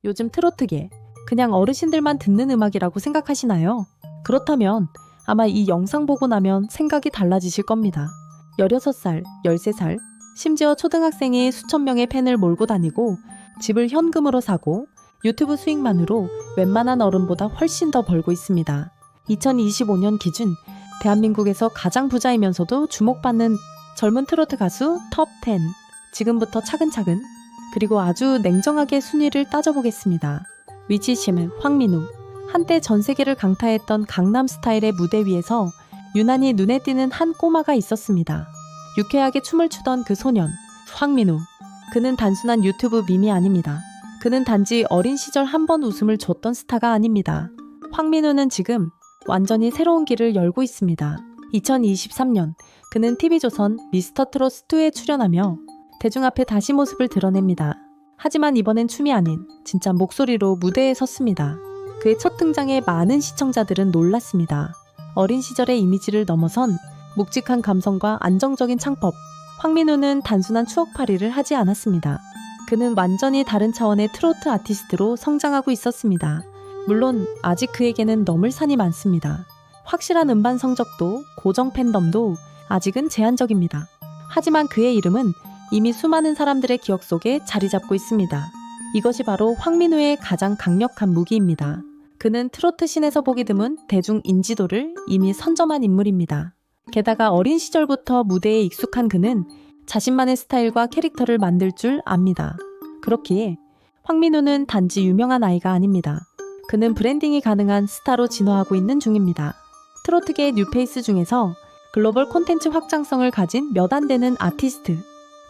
요즘 트로트계, 그냥 어르신들만 듣는 음악이라고 생각하시나요? 그렇다면 아마 이 영상 보고 나면 생각이 달라지실 겁니다. 16살, 13살, 심지어 초등학생이 수천 명의 팬을 몰고 다니고 집을 현금으로 사고 유튜브 수익만으로 웬만한 어른보다 훨씬 더 벌고 있습니다. 2025년 기준 대한민국에서 가장 부자이면서도 주목받는 젊은 트로트 가수 톱10. 지금부터 차근차근 그리고 아주 냉정하게 순위를 따져보겠습니다. 위치시는 황민우. 한때 전 세계를 강타했던 강남스타일의 무대 위에서 유난히 눈에 띄는 한 꼬마가 있었습니다. 유쾌하게 춤을 추던 그 소년, 황민우. 그는 단순한 유튜브 밈이 아닙니다. 그는 단지 어린 시절 한 번 웃음을 줬던 스타가 아닙니다. 황민우는 지금 완전히 새로운 길을 열고 있습니다. 2023년 그는 TV조선 미스터트롯2에 출연하며 대중 앞에 다시 모습을 드러냅니다. 하지만 이번엔 춤이 아닌 진짜 목소리로 무대에 섰습니다. 그의 첫 등장에 많은 시청자들은 놀랐습니다. 어린 시절의 이미지를 넘어선 묵직한 감성과 안정적인 창법. 황민우는 단순한 추억팔이를 하지 않았습니다. 그는 완전히 다른 차원의 트로트 아티스트로 성장하고 있었습니다. 물론 아직 그에게는 넘을 산이 많습니다. 확실한 음반 성적도 고정 팬덤도 아직은 제한적입니다. 하지만 그의 이름은 이미 수많은 사람들의 기억 속에 자리 잡고 있습니다. 이것이 바로 황민우의 가장 강력한 무기입니다. 그는 트로트 씬에서 보기 드문 대중 인지도를 이미 선점한 인물입니다. 게다가 어린 시절부터 무대에 익숙한 그는 자신만의 스타일과 캐릭터를 만들 줄 압니다. 그렇기에 황민우는 단지 유명한 아이가 아닙니다. 그는 브랜딩이 가능한 스타로 진화하고 있는 중입니다. 트로트계의 뉴페이스 중에서 글로벌 콘텐츠 확장성을 가진 몇 안 되는 아티스트.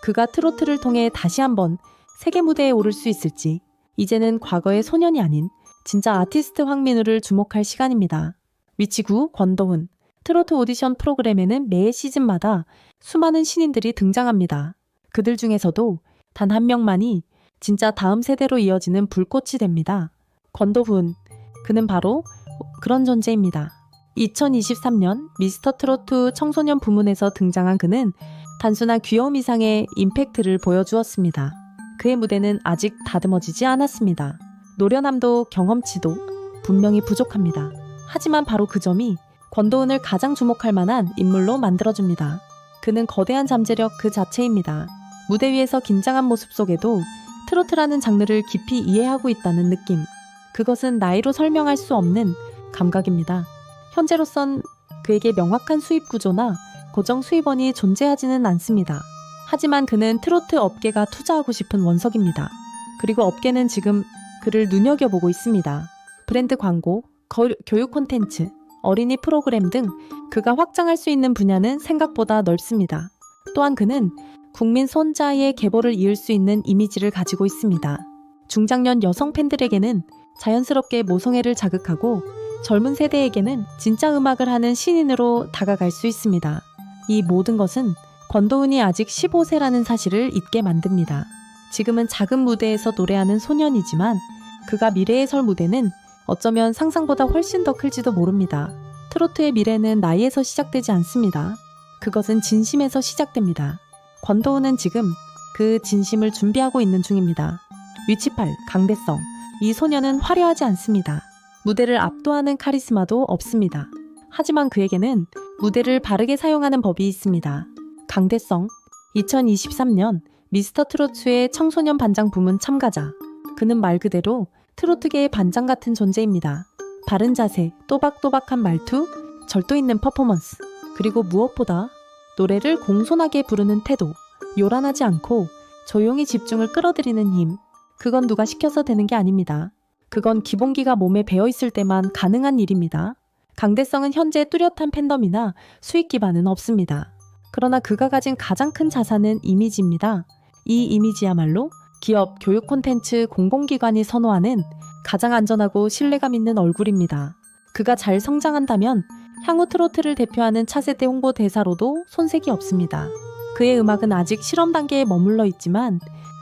그가 트로트를 통해 다시 한번 세계 무대에 오를 수 있을지, 이제는 과거의 소년이 아닌 진짜 아티스트 황민우를 주목할 시간입니다. 위치 9, 권도훈. 트로트 오디션 프로그램에는 매 시즌마다 수많은 신인들이 등장합니다. 그들 중에서도 단 한 명만이 진짜 다음 세대로 이어지는 불꽃이 됩니다. 권도훈. 그는 바로 그런 존재입니다. 2023년 미스터트로트 청소년 부문에서 등장한 그는 단순한 귀여움 이상의 임팩트를 보여주었습니다. 그의 무대는 아직 다듬어지지 않았습니다. 노련함도 경험치도 분명히 부족합니다. 하지만 바로 그 점이 권도훈을 가장 주목할 만한 인물로 만들어줍니다. 그는 거대한 잠재력 그 자체입니다. 무대 위에서 긴장한 모습 속에도 트로트라는 장르를 깊이 이해하고 있다는 느낌. 그것은 나이로 설명할 수 없는 감각입니다. 현재로선 그에게 명확한 수입 구조나 고정 수입원이 존재하지는 않습니다. 하지만 그는 트로트 업계가 투자하고 싶은 원석입니다. 그리고 업계는 지금 그를 눈여겨보고 있습니다. 브랜드 광고, 교육 콘텐츠, 어린이 프로그램 등 그가 확장할 수 있는 분야는 생각보다 넓습니다. 또한 그는 국민 손자의 계보를 이을 수 있는 이미지를 가지고 있습니다. 중장년 여성 팬들에게는 자연스럽게 모성애를 자극하고 젊은 세대에게는 진짜 음악을 하는 신인으로 다가갈 수 있습니다. 이 모든 것은 권도훈이 아직 15세라는 사실을 잊게 만듭니다. 지금은 작은 무대에서 노래하는 소년이지만 그가 미래에 설 무대는 어쩌면 상상보다 훨씬 더 클지도 모릅니다. 트로트의 미래는 나이에서 시작되지 않습니다. 그것은 진심에서 시작됩니다. 권도훈은 지금 그 진심을 준비하고 있는 중입니다. 위치 8, 강대성. 이 소년은 화려하지 않습니다. 무대를 압도하는 카리스마도 없습니다. 하지만 그에게는 무대를 바르게 사용하는 법이 있습니다. 강대성. 2023년 미스터트로트의 청소년 반장 부문 참가자. 그는 말 그대로 트로트계의 반장 같은 존재입니다. 바른 자세, 또박또박한 말투, 절도 있는 퍼포먼스, 그리고 무엇보다 노래를 공손하게 부르는 태도, 요란하지 않고 조용히 집중을 끌어들이는 힘. 그건 누가 시켜서 되는 게 아닙니다. 그건 기본기가 몸에 배어있을 때만 가능한 일입니다. 강대성은 현재 뚜렷한 팬덤이나 수익 기반은 없습니다. 그러나 그가 가진 가장 큰 자산은 이미지입니다. 이 이미지야말로 기업, 교육 콘텐츠, 공공기관이 선호하는 가장 안전하고 신뢰감 있는 얼굴입니다. 그가 잘 성장한다면 향후 트로트를 대표하는 차세대 홍보 대사로도 손색이 없습니다. 그의 음악은 아직 실험 단계에 머물러 있지만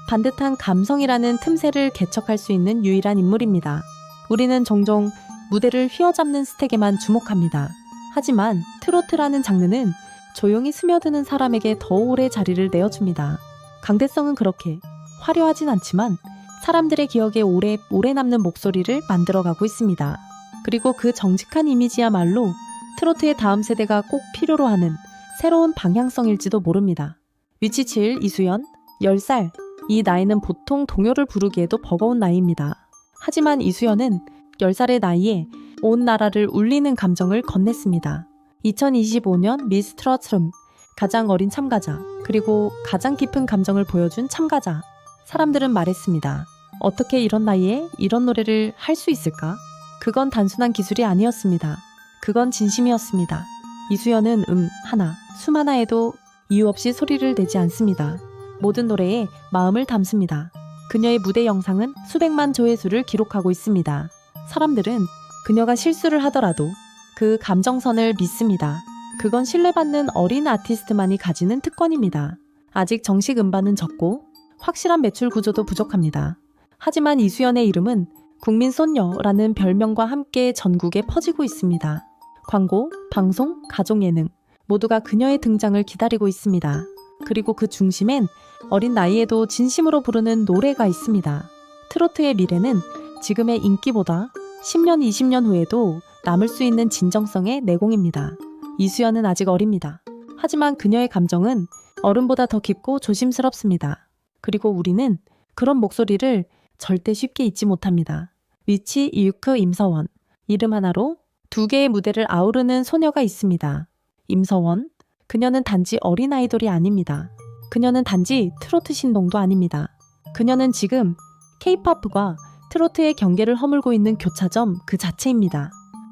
반듯한 감성이라는 틈새를 개척할 수 있는 유일한 인물입니다. 우리는 종종 무대를 휘어잡는 스택에만 주목합니다. 하지만 트로트라는 장르는 조용히 스며드는 사람에게 더 오래 자리를 내어줍니다. 강대성은 그렇게 화려하진 않지만 사람들의 기억에 오래 남는 목소리를 만들어가고 있습니다. 그리고 그 정직한 이미지야말로 트로트의 다음 세대가 꼭 필요로 하는 새로운 방향성일지도 모릅니다. 위치 7 이수연 10살. 이 나이는 보통 동요를 부르기에도 버거운 나이입니다. 하지만 이수연은 10살의 나이에 온 나라를 울리는 감정을 건넸습니다. 2025년 미스 트로트룸 가장 어린 참가자, 그리고 가장 깊은 감정을 보여준 참가자. 사람들은 말했습니다. 어떻게 이런 나이에 이런 노래를 할 수 있을까? 그건 단순한 기술이 아니었습니다. 그건 진심이었습니다. 이수연은 하나, 숨 하나에도 이유 없이 소리를 내지 않습니다. 모든 노래에 마음을 담습니다. 그녀의 무대 영상은 수백만 조회수를 기록하고 있습니다. 사람들은 그녀가 실수를 하더라도 그 감정선을 믿습니다. 그건 신뢰받는 어린 아티스트만이 가지는 특권입니다. 아직 정식 음반은 적고 확실한 매출 구조도 부족합니다. 하지만 이수연의 이름은 국민소녀라는 별명과 함께 전국에 퍼지고 있습니다. 광고, 방송, 가족예능 모두가 그녀의 등장을 기다리고 있습니다. 그리고 그 중심엔 어린 나이에도 진심으로 부르는 노래가 있습니다. 트로트의 미래는 지금의 인기보다 10년, 20년 후에도 남을 수 있는 진정성의 내공입니다. 이수연은 아직 어립니다. 하지만 그녀의 감정은 어른보다 더 깊고 조심스럽습니다. 그리고 우리는 그런 목소리를 절대 쉽게 잊지 못합니다. 위치 이유크 임서원. 이름 하나로 두 개의 무대를 아우르는 소녀가 있습니다. 임서원. 그녀는 단지 어린 아이돌이 아닙니다. 그녀는 단지 트로트 신동도 아닙니다. 그녀는 지금 K-팝과 트로트의 경계를 허물고 있는 교차점 그 자체입니다.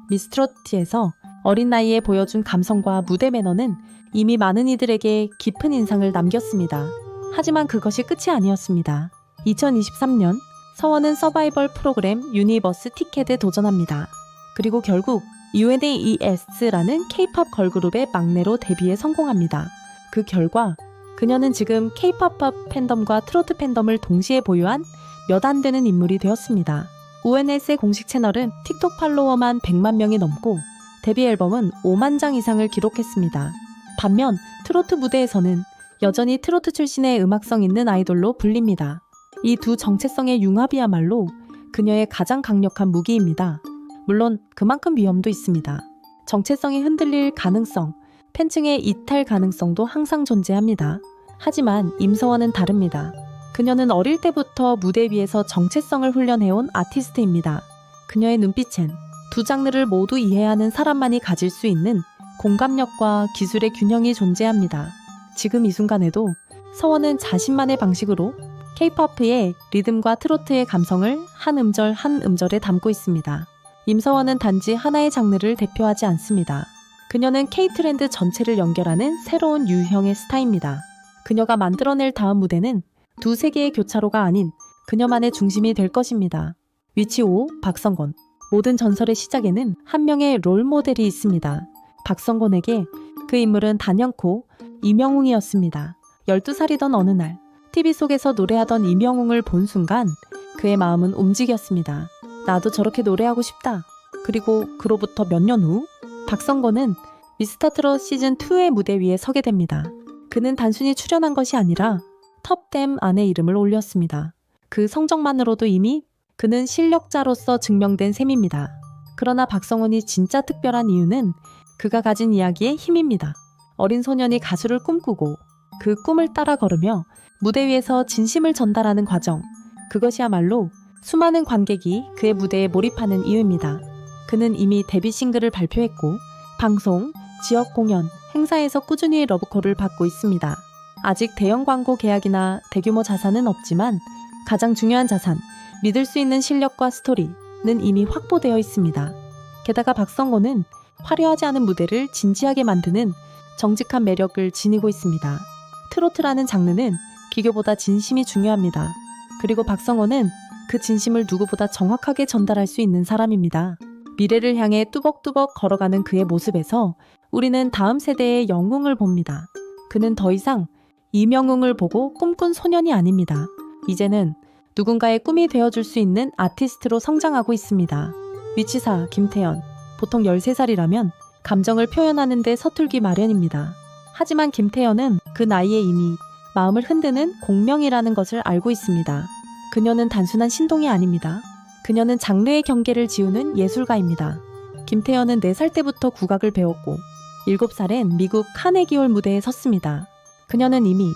미스 트로트에서 어린 나이에 보여준 감성과 무대 매너는 이미 많은 이들에게 깊은 인상을 남겼습니다. 하지만 그것이 끝이 아니었습니다. 2023년 서원은 서바이벌 프로그램 유니버스 티켓에 도전합니다. 그리고 결국 UNAES라는 K-팝 걸그룹의 막내로 데뷔에 성공합니다. 그 결과 그녀는 지금 K-팝 팬덤과 트로트 팬덤을 동시에 보유한 몇 안 되는 인물이 되었습니다. ONS의 공식 채널은 틱톡 팔로워만 100만 명이 넘고 데뷔 앨범은 5만 장 이상을 기록했습니다. 반면 트로트 무대에서는 여전히 트로트 출신의 음악성 있는 아이돌로 불립니다. 이 두 정체성의 융합이야말로 그녀의 가장 강력한 무기입니다. 물론 그만큼 위험도 있습니다. 정체성이 흔들릴 가능성, 팬층의 이탈 가능성도 항상 존재합니다. 하지만 임서원은 다릅니다. 그녀는 어릴 때부터 무대 위에서 정체성을 훈련해온 아티스트입니다. 그녀의 눈빛엔 두 장르를 모두 이해하는 사람만이 가질 수 있는 공감력과 기술의 균형이 존재합니다. 지금 이 순간에도 서원은 자신만의 방식으로 K-팝의 리듬과 트로트의 감성을 한 음절 한 음절에 담고 있습니다. 임서원은 단지 하나의 장르를 대표하지 않습니다. 그녀는 K-트렌드 전체를 연결하는 새로운 유형의 스타입니다. 그녀가 만들어낼 다음 무대는 두 세계의 교차로가 아닌 그녀만의 중심이 될 것입니다. 위치 5 박성권. 모든 전설의 시작에는 한 명의 롤모델이 있습니다. 박성권에게 그 인물은 단연코 이명웅이었습니다. 12살이던 어느 날 TV 속에서 노래하던 이명웅을 본 순간 그의 마음은 움직였습니다. 나도 저렇게 노래하고 싶다. 그리고 그로부터 몇 년 후 박성권은 미스터트롯 시즌2의 무대 위에 서게 됩니다. 그는 단순히 출연한 것이 아니라 텁댐 안에 이름을 올렸습니다. 그 성적만으로도 이미 그는 실력자로서 증명된 셈입니다. 그러나 박성원이 진짜 특별한 이유는 그가 가진 이야기의 힘입니다. 어린 소년이 가수를 꿈꾸고 그 꿈을 따라 걸으며 무대 위에서 진심을 전달하는 과정. 그것이야말로 수많은 관객이 그의 무대에 몰입하는 이유입니다. 그는 이미 데뷔 싱글을 발표했고 방송, 지역 공연, 행사에서 꾸준히 러브콜을 받고 있습니다. 아직 대형 광고 계약이나 대규모 자산은 없지만 가장 중요한 자산, 믿을 수 있는 실력과 스토리는 이미 확보되어 있습니다. 게다가 박성권은 화려하지 않은 무대를 진지하게 만드는 정직한 매력을 지니고 있습니다. 트로트라는 장르는 기교보다 진심이 중요합니다. 그리고 박성권은 그 진심을 누구보다 정확하게 전달할 수 있는 사람입니다. 미래를 향해 뚜벅뚜벅 걸어가는 그의 모습에서 우리는 다음 세대의 영웅을 봅니다. 그는 더 이상 이명웅을 보고 꿈꾼 소년이 아닙니다. 이제는 누군가의 꿈이 되어줄 수 있는 아티스트로 성장하고 있습니다. 위치사 김태연. 보통 13살이라면 감정을 표현하는 데 서툴기 마련입니다. 하지만 김태연은 그 나이에 이미 마음을 흔드는 공명이라는 것을 알고 있습니다. 그녀는 단순한 신동이 아닙니다. 그녀는 장르의 경계를 지우는 예술가입니다. 김태현은 4살 때부터 국악을 배웠고 7살엔 미국 카네기홀 무대에 섰습니다. 그녀는 이미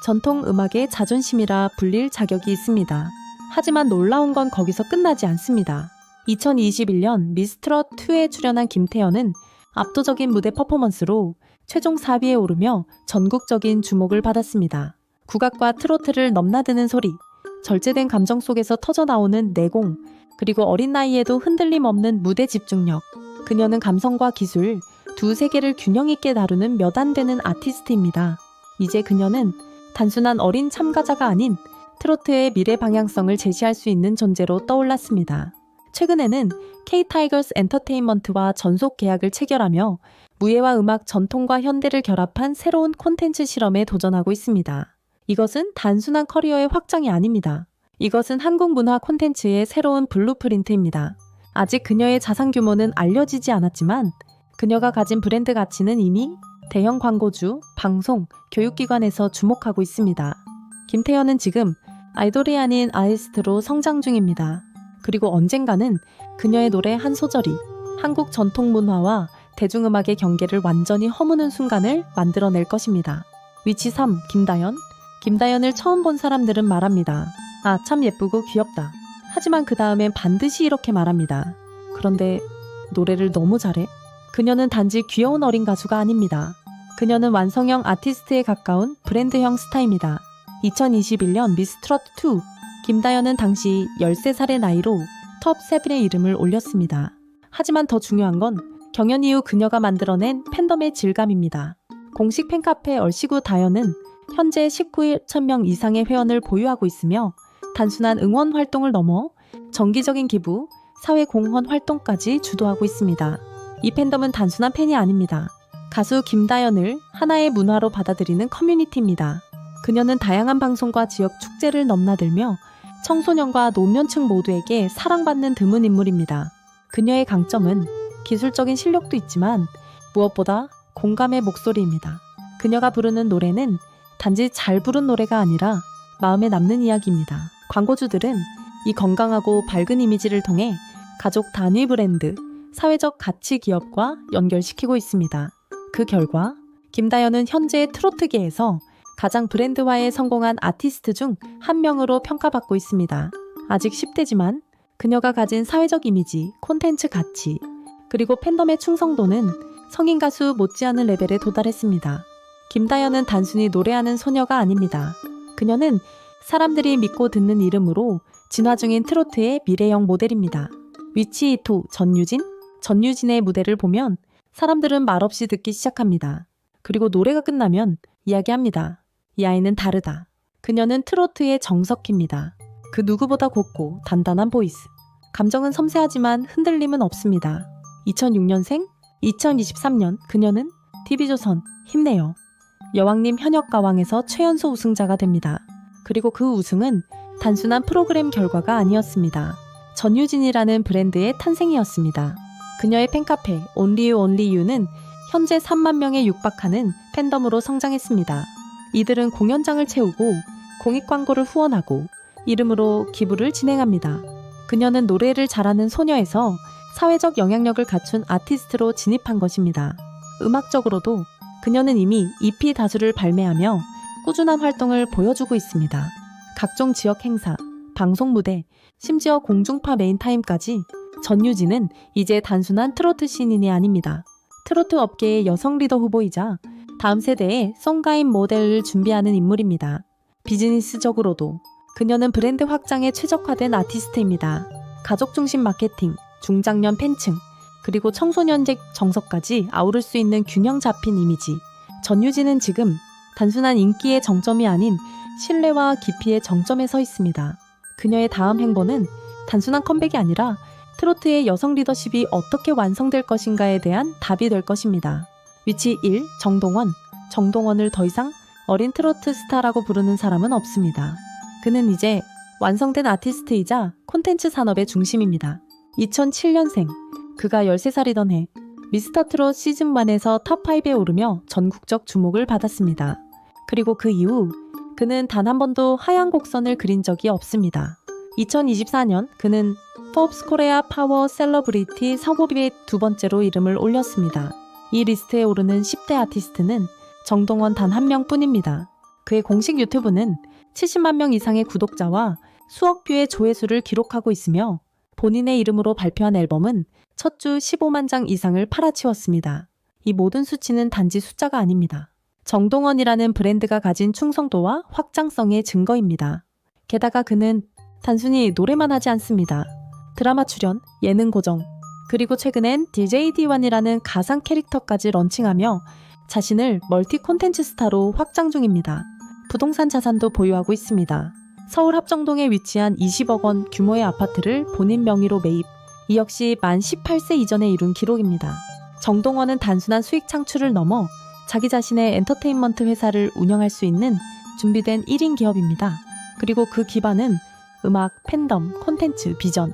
전통 음악의 자존심이라 불릴 자격이 있습니다. 하지만 놀라운 건 거기서 끝나지 않습니다. 2021년 미스트롯2에 출연한 김태현은 압도적인 무대 퍼포먼스로 최종 4위에 오르며 전국적인 주목을 받았습니다. 국악과 트로트를 넘나드는 소리, 절제된 감정 속에서 터져나오는 내공, 그리고 어린 나이에도 흔들림 없는 무대 집중력. 그녀는 감성과 기술, 두 세계를 균형 있게 다루는 몇 안 되는 아티스트입니다. 이제 그녀는 단순한 어린 참가자가 아닌 트로트의 미래 방향성을 제시할 수 있는 존재로 떠올랐습니다. 최근에는 K-타이거스 엔터테인먼트와 전속 계약을 체결하며 무예와 음악 전통과 현대를 결합한 새로운 콘텐츠 실험에 도전하고 있습니다. 이것은 단순한 커리어의 확장이 아닙니다. 이것은 한국 문화 콘텐츠의 새로운 블루프린트입니다. 아직 그녀의 자산 규모는 알려지지 않았지만 그녀가 가진 브랜드 가치는 이미 대형 광고주, 방송, 교육기관에서 주목하고 있습니다. 김태현은 지금 아이돌이 아닌 아티스트로 성장 중입니다. 그리고 언젠가는 그녀의 노래 한 소절이 한국 전통 문화와 대중음악의 경계를 완전히 허무는 순간을 만들어낼 것입니다. 위치 3. 김다연. 김다연을 처음 본 사람들은 말합니다. 아, 참 예쁘고 귀엽다. 하지만 그 다음엔 반드시 이렇게 말합니다. 그런데 노래를 너무 잘해? 그녀는 단지 귀여운 어린 가수가 아닙니다. 그녀는 완성형 아티스트에 가까운 브랜드형 스타입니다. 2021년 미스트롯2. 김다연은 당시 13살의 나이로 톱7의 이름을 올렸습니다. 하지만 더 중요한 건 경연 이후 그녀가 만들어낸 팬덤의 질감입니다. 공식 팬카페 얼씨구 다연은 현재 19,000명 이상의 회원을 보유하고 있으며 단순한 응원 활동을 넘어 정기적인 기부, 사회 공헌 활동까지 주도하고 있습니다. 이 팬덤은 단순한 팬이 아닙니다. 가수 김다연을 하나의 문화로 받아들이는 커뮤니티입니다. 그녀는 다양한 방송과 지역 축제를 넘나들며 청소년과 노년층 모두에게 사랑받는 드문 인물입니다. 그녀의 강점은 기술적인 실력도 있지만 무엇보다 공감의 목소리입니다. 그녀가 부르는 노래는 단지 잘 부른 노래가 아니라 마음에 남는 이야기입니다. 광고주들은 이 건강하고 밝은 이미지를 통해 가족 단위 브랜드, 사회적 가치 기업과 연결시키고 있습니다. 그 결과 김다연은 현재 트로트계에서 가장 브랜드화에 성공한 아티스트 중 한 명으로 평가받고 있습니다. 아직 10대지만 그녀가 가진 사회적 이미지, 콘텐츠 가치, 그리고 팬덤의 충성도는 성인 가수 못지않은 레벨에 도달했습니다. 김다연은 단순히 노래하는 소녀가 아닙니다. 그녀는 사람들이 믿고 듣는 이름으로 진화 중인 트로트의 미래형 모델입니다. 위치 2. 전유진. 전유진의 무대를 보면 사람들은 말없이 듣기 시작합니다. 그리고 노래가 끝나면 이야기합니다. 이 아이는 다르다. 그녀는 트로트의 정석입니다. 그 누구보다 곱고 단단한 보이스. 감정은 섬세하지만 흔들림은 없습니다. 2006년생, 2023년 그녀는 TV조선 힘내요. 여왕님 현역가왕에서 최연소 우승자가 됩니다. 그리고 그 우승은 단순한 프로그램 결과가 아니었습니다. 전유진이라는 브랜드의 탄생이었습니다. 그녀의 팬카페 Only You Only You는 현재 3만 명에 육박하는 팬덤으로 성장했습니다. 이들은 공연장을 채우고 공익 광고를 후원하고 이름으로 기부를 진행합니다. 그녀는 노래를 잘하는 소녀에서 사회적 영향력을 갖춘 아티스트로 진입한 것입니다. 음악적으로도 그녀는 이미 EP 다수를 발매하며 꾸준한 활동을 보여주고 있습니다. 각종 지역 행사, 방송 무대, 심지어 공중파 메인타임까지 전유진은 이제 단순한 트로트 신인이 아닙니다. 트로트 업계의 여성 리더 후보이자 다음 세대의 송가인 모델을 준비하는 인물입니다. 비즈니스적으로도 그녀는 브랜드 확장에 최적화된 아티스트입니다. 가족 중심 마케팅, 중장년 팬층, 그리고 청소년적 정서까지 아우를 수 있는 균형 잡힌 이미지. 전유진은 지금 단순한 인기의 정점이 아닌 신뢰와 깊이의 정점에 서 있습니다. 그녀의 다음 행보는 단순한 컴백이 아니라 트로트의 여성 리더십이 어떻게 완성될 것인가에 대한 답이 될 것입니다. 위치 1. 정동원. 정동원을 더 이상 어린 트로트 스타라고 부르는 사람은 없습니다. 그는 이제 완성된 아티스트이자 콘텐츠 산업의 중심입니다. 2007년생. 그가 13살이던 해 미스터트롯 시즌1에서 탑5에 오르며 전국적 주목을 받았습니다. 그리고 그 이후 그는 단 한 번도 하얀 곡선을 그린 적이 없습니다. 2024년 그는 포브스 코리아 파워 셀러브리티 1500에 두 번째로 이름을 올렸습니다. 이 리스트에 오르는 10대 아티스트는 정동원 단 한 명뿐입니다. 그의 공식 유튜브는 70만 명 이상의 구독자와 수억 뷰의 조회수를 기록하고 있으며 본인의 이름으로 발표한 앨범은 첫 주 15만 장 이상을 팔아치웠습니다. 이 모든 수치는 단지 숫자가 아닙니다. 정동원이라는 브랜드가 가진 충성도와 확장성의 증거입니다. 게다가 그는 단순히 노래만 하지 않습니다. 드라마 출연, 예능 고정, 그리고 최근엔 DJ D1이라는 가상 캐릭터까지 런칭하며 자신을 멀티 콘텐츠 스타로 확장 중입니다. 부동산 자산도 보유하고 있습니다. 서울 합정동에 위치한 20억 원 규모의 아파트를 본인 명의로 매입, 이 역시 만 18세 이전에 이룬 기록입니다. 정동원은 단순한 수익 창출을 넘어 자기 자신의 엔터테인먼트 회사를 운영할 수 있는 준비된 1인 기업입니다. 그리고 그 기반은 음악, 팬덤, 콘텐츠, 비전,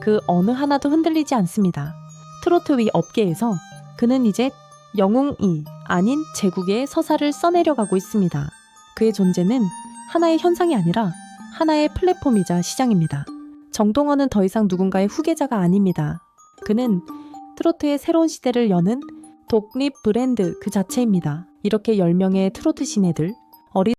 그 어느 하나도 흔들리지 않습니다. 트로트 위 업계에서 그는 이제 영웅이 아닌 제국의 서사를 써내려가고 있습니다. 그의 존재는 하나의 현상이 아니라 하나의 플랫폼이자 시장입니다. 정동원은 더 이상 누군가의 후계자가 아닙니다. 그는 트로트의 새로운 시대를 여는 독립 브랜드 그 자체입니다. 이렇게 10명의 트로트 신예들, 어린